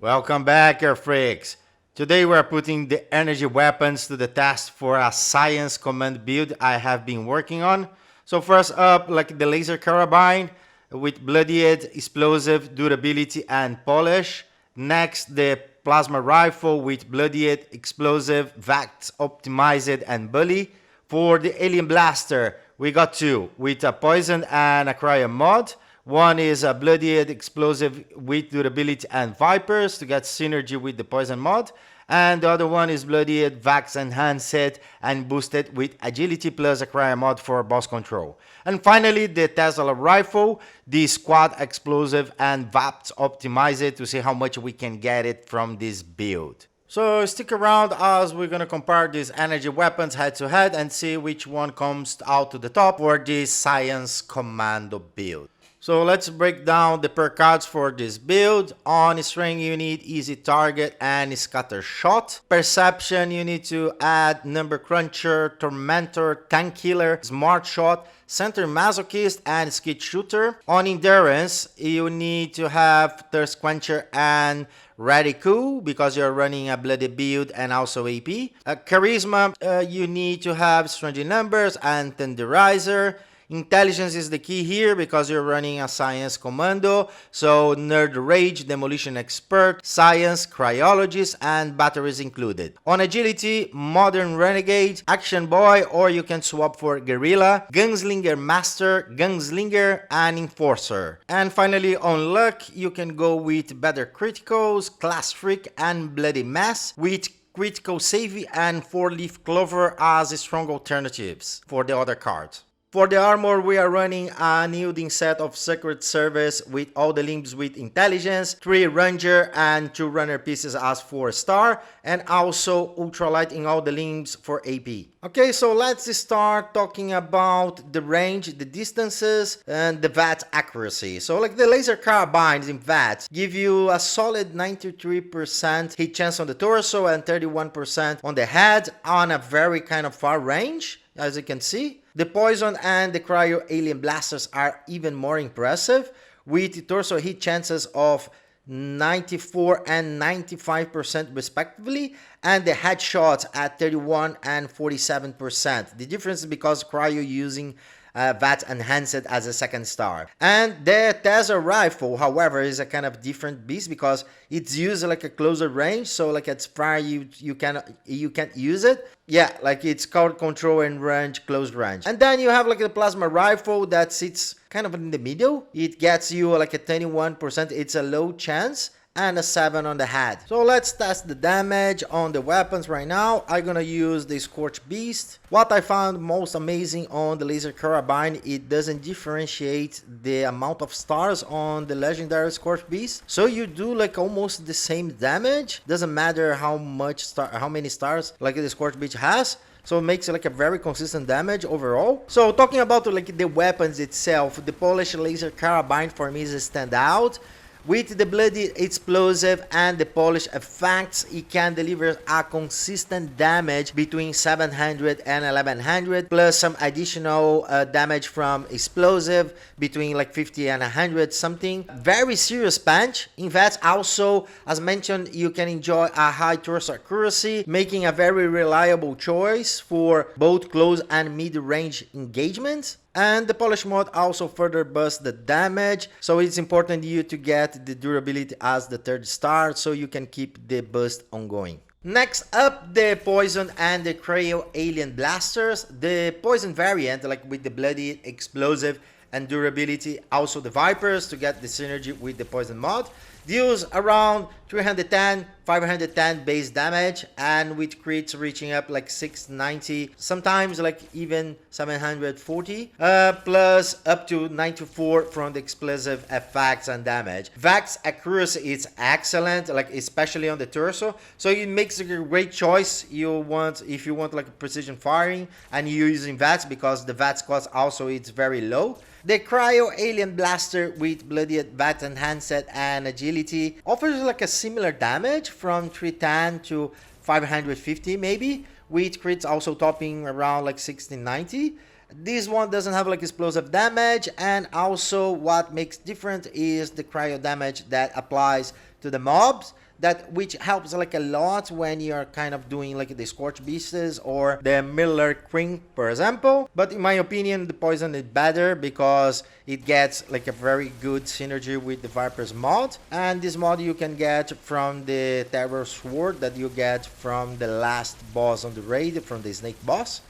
Welcome back, Air Freaks. Today we are putting the energy weapons to the test for a Science Commando build I have been working on. So first up, like the Laser Carbine with Bloodied, explosive, durability, and polish. Next, the Plasma Rifle with Bloodied, explosive, VATS Optimized, and Bully. For the Alien Blaster, we got two, with a Poison and a Cryo mod. One is a Bloodied explosive with durability and Vipers to get synergy with the Poison mod. And the other one is Bloodied, VATS Enhanced and boosted with agility plus a Cryo mod for boss control. And finally, the Tesla Rifle, the Squad Explosive and VATS Optimized to see how much we can get it from this build. So stick around as we're gonna compare these energy weapons head to head and see which one comes out to the top for this Science Commando build. So let's break down the perk cards for this build. On strength you need easy target and Scattershot. Perception you need to add number cruncher, tormentor, tank killer, smart shot, center masochist and skid shooter. On endurance you need to have thirst quencher and radical because you're running a bloody build and also AP. Charisma you need to have strange numbers and tenderizer. Intelligence is the key here because you're running a Science Commando, so Nerd Rage, Demolition Expert, Science, Cryologist, and batteries included. On Agility, Modern Renegade, Action Boy, or you can swap for Guerrilla, Gunslinger Master, Gunslinger, and Enforcer. And finally, on Luck, you can go with Better Criticals, Class Freak, and Bloody Mass, with Critical Save and 4-Leaf Clover as strong alternatives for the other cards. For the armor, we are running an Unyielding set of Secret Service with all the limbs with intelligence, 3 ranger and 2 runner pieces as 4-star, and also ultralight in all the limbs for AP. Okay, so let's start talking about the range, the distances, and the VATS accuracy. So like the laser carbines in VATS give you a solid 93% hit chance on the torso and 31% on the head on a very kind of far range, as you can see. The Poison and the Cryo Alien Blasters are even more impressive, with torso hit chances of 94 and 95% respectively, and the headshots at 31 and 47%. The difference is because Cryo using VATS Enhanced as a 2nd star. And the Tesla Rifle, however, is a kind of different beast because it's used like a closer range, so like it's far you can't use it. Yeah, like it's called control and range, close range. And then you have like the Plasma Rifle that sits kind of in the middle. It gets you like a 21%, it's a low chance, and a 7 on the head. So let's test the damage on the weapons right now. I'm gonna use the Scorch Beast. What I found most amazing on the Laser Carbine, it doesn't differentiate the amount of stars on the legendary Scorch Beast. So you do like almost the same damage. Doesn't matter how many stars like the Scorch Beast has. So it makes like a very consistent damage overall. So talking about like the weapons itself, the Polish Laser Carbine for me is a standout. With the Bloody explosive and the polish effects, it can deliver a consistent damage between 700 and 1100, plus some additional damage from explosive between like 50 and 100 something. Very serious punch. In fact, also, as mentioned, you can enjoy a high torso accuracy, making a very reliable choice for both close and mid-range engagements. And the polish mod also further busts the damage, so it's important you to get the durability as the 3rd star so you can keep the boost ongoing. Next up, the Poison and the Cryo Alien Blasters. The Poison variant, like with the Bloody, explosive, and durability, also the Vipers to get the synergy with the Poison mod, deals around 310, 510 base damage, and with crits reaching up like 690, sometimes like even 740, plus up to 94 from the explosive effects and damage. VATS accuracy is excellent, like especially on the torso, so it makes a great choice if you want like precision firing and you're using VATS because the VATS cost also is very low. The Cryo Alien Blaster with Bloodied, VATS Enhanced and Agility offers like a similar damage from 310 to 550 maybe, with crits also topping around like 1690. This one doesn't have like explosive damage, and also what makes different is the cryo damage that applies to the mobs. that which helps like a lot when you're kind of doing like the Scorch Beasts or the Miller Cream, for example. But in my opinion, the Poison is better because it gets like a very good synergy with the Viper's mod, and this mod you can get from the Terror Sword that you get from the last boss on the raid, from the Snake boss.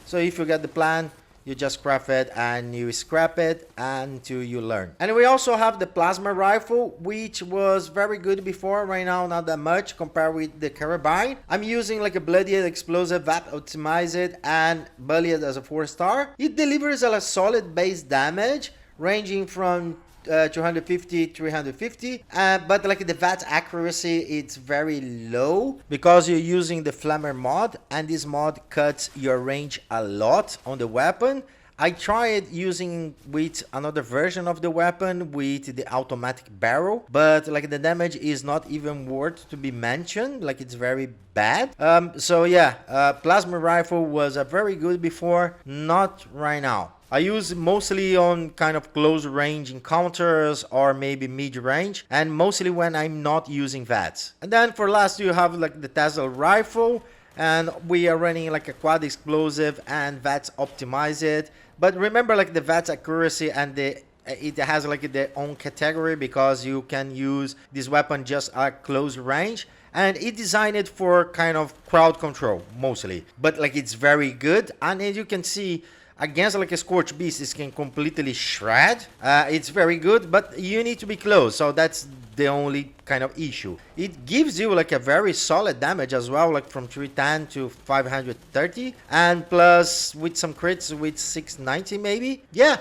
So if you get the plan, you just craft it and you scrap it until you learn. And we also have the plasma rifle, which was very good before. Right now, not that much compared with the Carabine. I'm using like a Bloodied explosive, VATS Optimized, and Bloodied as a 4-star. It delivers a solid base damage ranging from 250 350, but like the VATS accuracy, it's very low because you're using the Flammer mod, and this mod cuts your range a lot on the weapon. I tried using with another version of the weapon with the automatic barrel, but like the damage is not even worth to be mentioned. Like it's very bad. So yeah, plasma rifle was a very good before, not right now. I use mostly on kind of close range encounters or maybe mid range, and mostly when I'm not using VATS. And then for last you have like the Tesla rifle, and we are running like a quad explosive and VATS Optimized. But remember like the VATS accuracy and it has like their own category because you can use this weapon just at close range. And it designed it for kind of crowd control mostly, but like it's very good. And as you can see, against like a Scorch Beast, it can completely shred. It's very good, but you need to be close, so that's the only kind of issue. It gives you like a very solid damage as well, like from 310 to 530, and plus with some crits with 690 maybe. Yeah,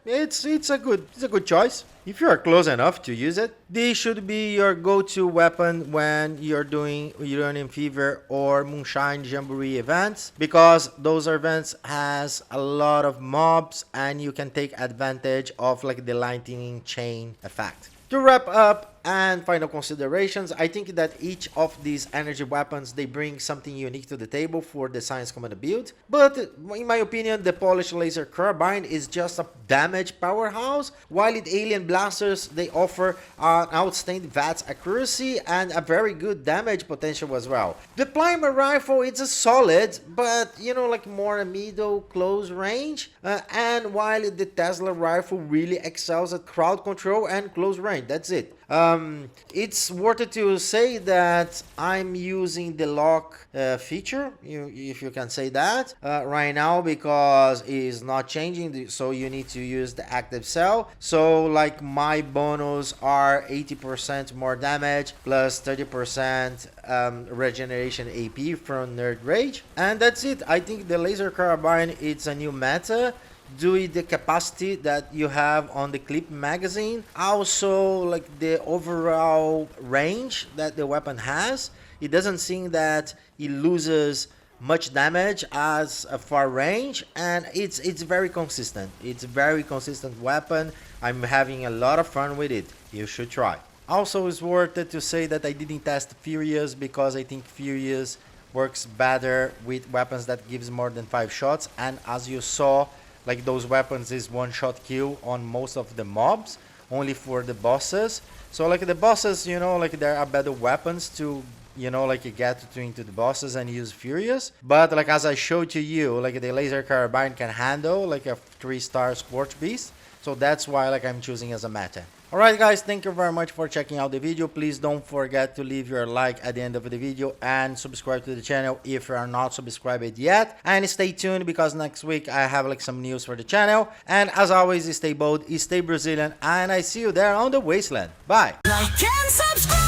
it's a good choice if you are close enough to use it. This should be your go-to weapon when you're doing Uranium Fever or Moonshine Jamboree events, because those events has a lot of mobs and you can take advantage of like the lightning chain effect. To wrap up and final considerations, I think that each of these energy weapons, they bring something unique to the table for the Science Commando build. But in my opinion, the polished Laser Carbine is just a damage powerhouse, while the Alien Blasters, they offer an outstanding VATS accuracy and a very good damage potential as well. The Primer Rifle, it's a solid, but you know, like more a middle close range, and while the Tesla Rifle really excels at crowd control and close range. That's it. It's worth it to say that I'm using the lock feature, if you can say that, right now, because it's not changing, so you need to use the active cell. So like my bonus are 80% more damage plus 30% regeneration AP from Nerd Rage, and that's it. I think the Laser Carbine, it's a new meta due to the capacity that you have on the clip magazine, also like the overall range that the weapon has. It doesn't seem that it loses much damage as a far range, and it's very consistent. It's a very consistent weapon. I'm having a lot of fun with it. You should try. Also, it's worth it to say that I didn't test Furious because I think Furious works better with weapons that gives more than 5 shots, and as you saw, like those weapons is one-shot kill on most of the mobs, only for the bosses. So like the bosses, you know, like there are better weapons to, you know, like you get into the bosses and use Furious. But like as I showed to you, like the Laser Carbine can handle like a 3-star Scorch Beast. So that's why like I'm choosing as a meta. Alright guys, thank you very much for checking out the video. Please don't forget to leave your like at the end of the video and subscribe to the channel if you are not subscribed yet. And stay tuned because next week I have like some news for the channel. And as always, stay bold, stay Brazilian, and I see you there on the wasteland. Bye! Like and subscribe!